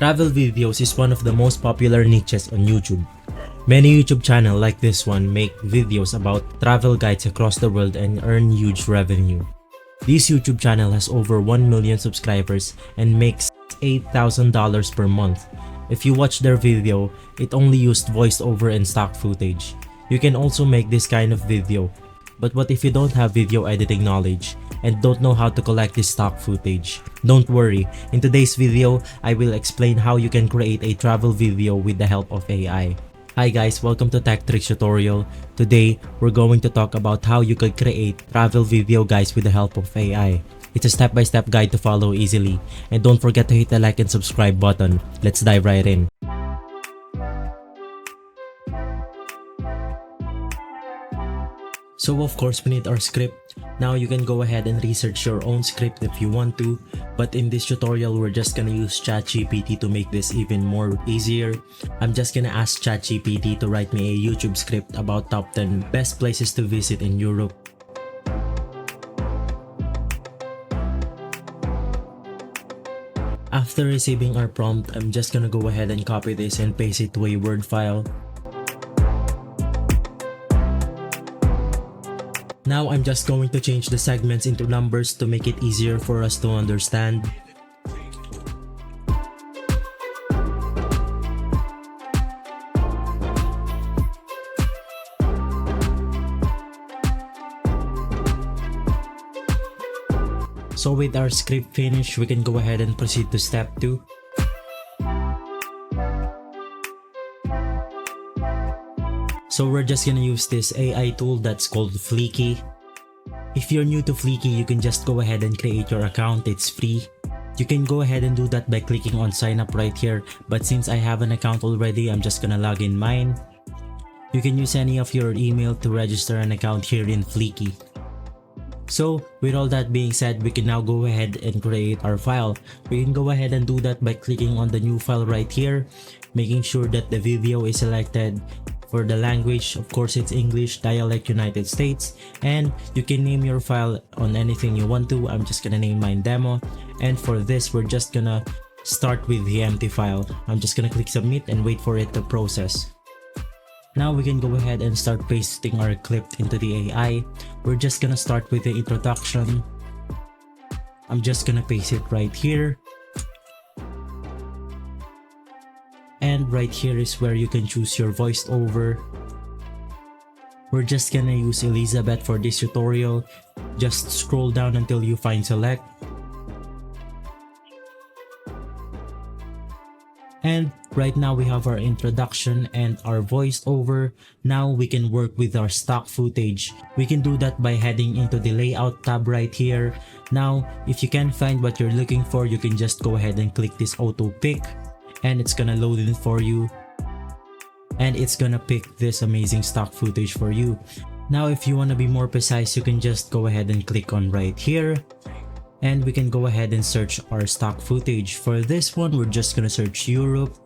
Travel videos is one of the most popular niches on YouTube. Many YouTube channels like this one make videos about travel guides across the world and earn huge revenue. This YouTube channel has over 1 million subscribers and makes $8,000 per month. If you watch their video, it only used voiceover and stock footage. You can also make this kind of video. But what if you don't have video editing knowledge and don't know how to collect this stock footage? Don't worry, in today's video, I will explain how you can create a travel video with the help of AI. Hi guys, welcome to Tech Tricks tutorial. Today, we're going to talk about how you could create travel video guides with the help of AI. It's a step-by-step guide to follow easily. And don't forget to hit the like and subscribe button. Let's dive right in. So of course we need our script. Now you can go ahead and research your own script if you want to, but in this tutorial we're just gonna use ChatGPT to make this even more easier. I'm just gonna ask ChatGPT to write me a YouTube script about top 10 best places to visit in Europe. After receiving our prompt, I'm just gonna go ahead and copy this and paste it to a Word file. Now I'm just going to change the segments into numbers to make it easier for us to understand. So with our script finished, we can go ahead and proceed to step 2. So we're just gonna use this AI tool that's called Fleeky. If you're new to Fleeky, you can just go ahead and create your account, it's free. You can go ahead and do that by clicking on sign up right here, but since I have an account already, I'm just gonna log in mine. You can use any of your email to register an account here in Fleeky. So with all that being said, we can now go ahead and create our file. We can go ahead and do that by clicking on the new file right here, making sure that the video is selected. For the language, of course it's English, dialect United States, and you can name your file on anything you want to. I'm just gonna name mine demo, and for this we're just gonna start with the empty file. I'm just gonna click submit and wait for it to process. Now we can go ahead and start pasting our clip into the AI. We're just gonna start with the introduction. I'm just gonna paste it right here. And right here is where you can choose your voiceover. We're just gonna use Elizabeth for this tutorial. Just scroll down until you find select. And right now we have our introduction and our voiceover. Now we can work with our stock footage. We can do that by heading into the layout tab right here. Now, if you can't find what you're looking for, you can just go ahead and click this auto pick. And it's gonna load it for you, and it's gonna pick this amazing stock footage for you. Now if you want to be more precise, you can just go ahead and click on right here, and we can go ahead and search our stock footage. For this one, we're just gonna search Europe.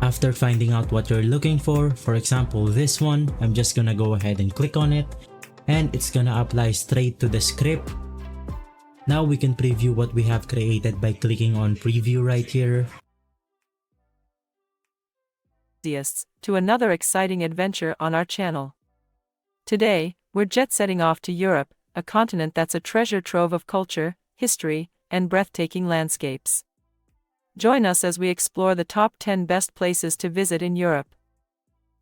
After finding out what you're looking for example this one, I'm just gonna go ahead and click on it, and it's gonna apply straight to the script. Now we can preview what we have created by clicking on preview right here. To another exciting adventure on our channel. Today, we're jet-setting off to Europe, a continent that's a treasure trove of culture, history, and breathtaking landscapes. Join us as we explore the top 10 best places to visit in Europe.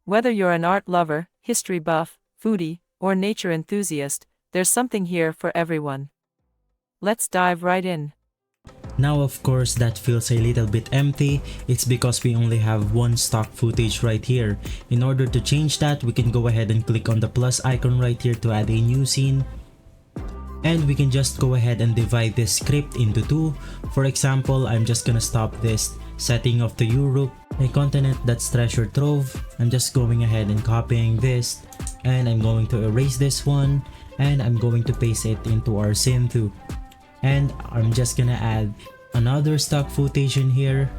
Whether you're an art lover, history buff, foodie, or nature enthusiast, there's something here for everyone. Let's dive right in. Now of course that feels a little bit empty. It's because we only have one stock footage right here. In order to change that, we can go ahead and click on the plus icon right here to add a new scene. And we can just go ahead and divide this script into two. For example, I'm just gonna stop this setting of the Europe, a continent that's treasure trove. I'm just going ahead and copying this, and I'm going to erase this one, and I'm going to paste it into our scene 2. And I'm just gonna add another stock footage in here.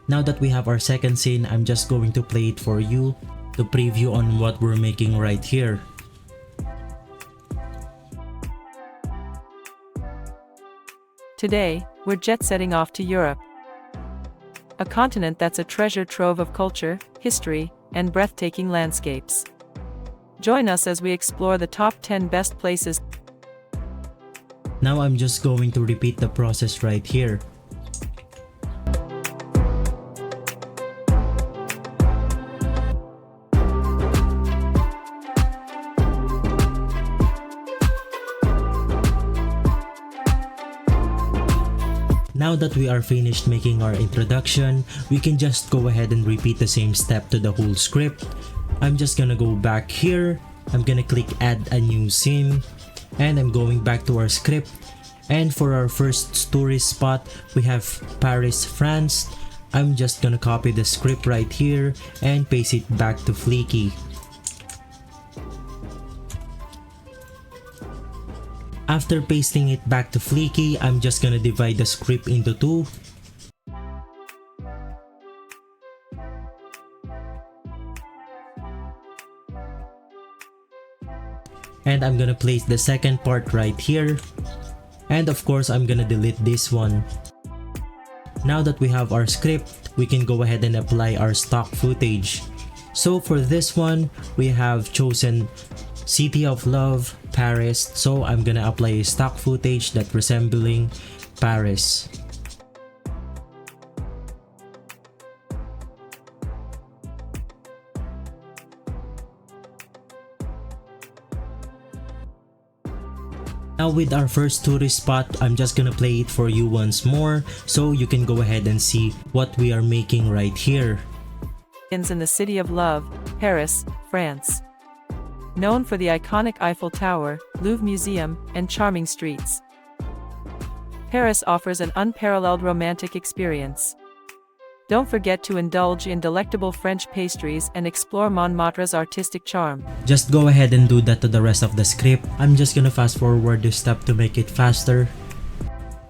Now that we have our second scene, I'm just going to play it for you to preview on what we're making right here. Today, we're jet-setting off to Europe, a continent that's a treasure trove of culture, history, and breathtaking landscapes. Join us as we explore the top 10 best places. Now I'm just going to repeat the process right here. Now that we are finished making our introduction, we can just go ahead and repeat the same step to the whole script. I'm just gonna go back here, I'm gonna click add a new scene, and I'm going back to our script. And for our first tourist spot, we have Paris, France. I'm just gonna copy the script right here and paste it back to Fleeky. After pasting it back to Fleeky, I'm just gonna divide the script into two. And I'm gonna place the second part right here. And of course, I'm gonna delete this one. Now that we have our script, we can go ahead and apply our stock footage. So for this one, we have chosen City of Love, Paris. So I'm gonna apply a stock footage that resembling Paris. Now with our first tourist spot, I'm just gonna play it for you once more so you can go ahead and see what we are making right here. In the City of Love, Paris, France. Known for the iconic Eiffel Tower, Louvre Museum, and charming streets, Paris offers an unparalleled romantic experience. Don't forget to indulge in delectable French pastries and explore Montmartre's artistic charm. Just go ahead and do that to the rest of the script. I'm just gonna fast forward this step to make it faster.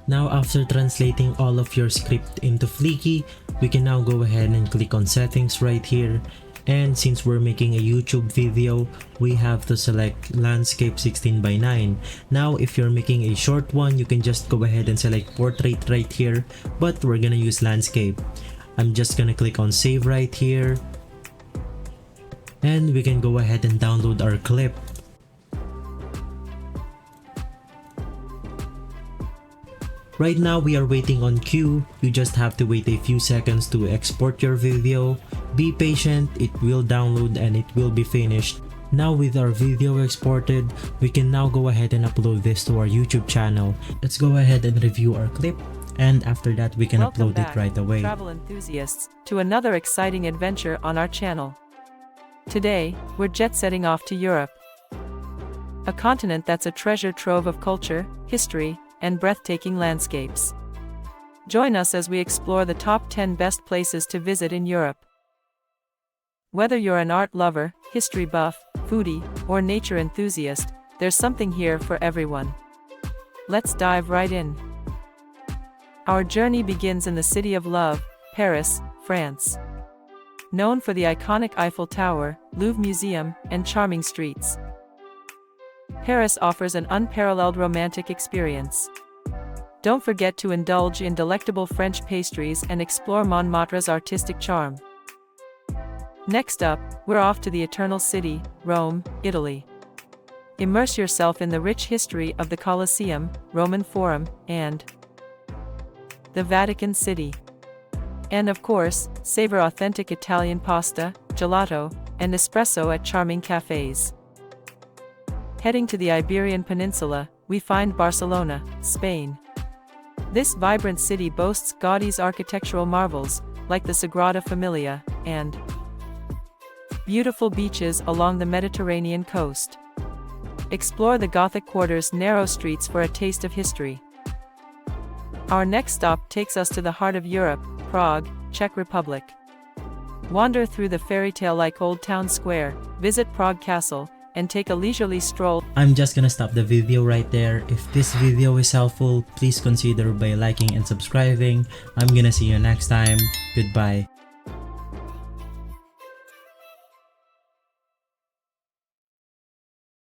Now after translating all of your script into Fleeky, we can now go ahead and click on settings right here. And since we're making a YouTube video, we have to select landscape 16:9. Now if you're making a short one, you can just go ahead and select portrait right here, but we're gonna use landscape. I'm just gonna click on save right here. And we can go ahead and download our clip. Right now we are waiting on queue. You just have to wait a few seconds to export your video. Be patient, it will download and it will be finished. Now with our video exported, we can now go ahead and upload this to our YouTube channel. Let's go ahead and review our clip, and after that we can Welcome upload back, it right away. travel enthusiasts, to another exciting adventure on our channel. Today, we're jet-setting off to Europe, a continent that's a treasure trove of culture, history, and breathtaking landscapes. Join us as we explore the top 10 best places to visit in Europe. Whether you're an art lover, history buff, foodie, or nature enthusiast, there's something here for everyone. Let's dive right in. Our journey begins in the City of Love, Paris, France. Known for the iconic Eiffel Tower, Louvre Museum, and charming streets, Paris offers an unparalleled romantic experience. Don't forget to indulge in delectable French pastries and explore Montmartre's artistic charm. Next up, we're off to the Eternal City, Rome, Italy. Immerse yourself in the rich history of the Colosseum, Roman Forum, and the Vatican City. And of course, savor authentic Italian pasta, gelato, and espresso at charming cafes. Heading to the Iberian Peninsula, we find Barcelona, Spain. This vibrant city boasts gaudy architectural marvels, like the Sagrada Familia, and beautiful beaches along the Mediterranean coast. Explore the Gothic Quarter's narrow streets for a taste of history. Our next stop takes us to the heart of Europe, Prague, Czech Republic. Wander through the fairy-tale-like Old Town Square, visit Prague Castle, and take a leisurely stroll. I'm just gonna stop the video right there. If this video is helpful, please consider by liking and subscribing. I'm gonna see you next time. Goodbye.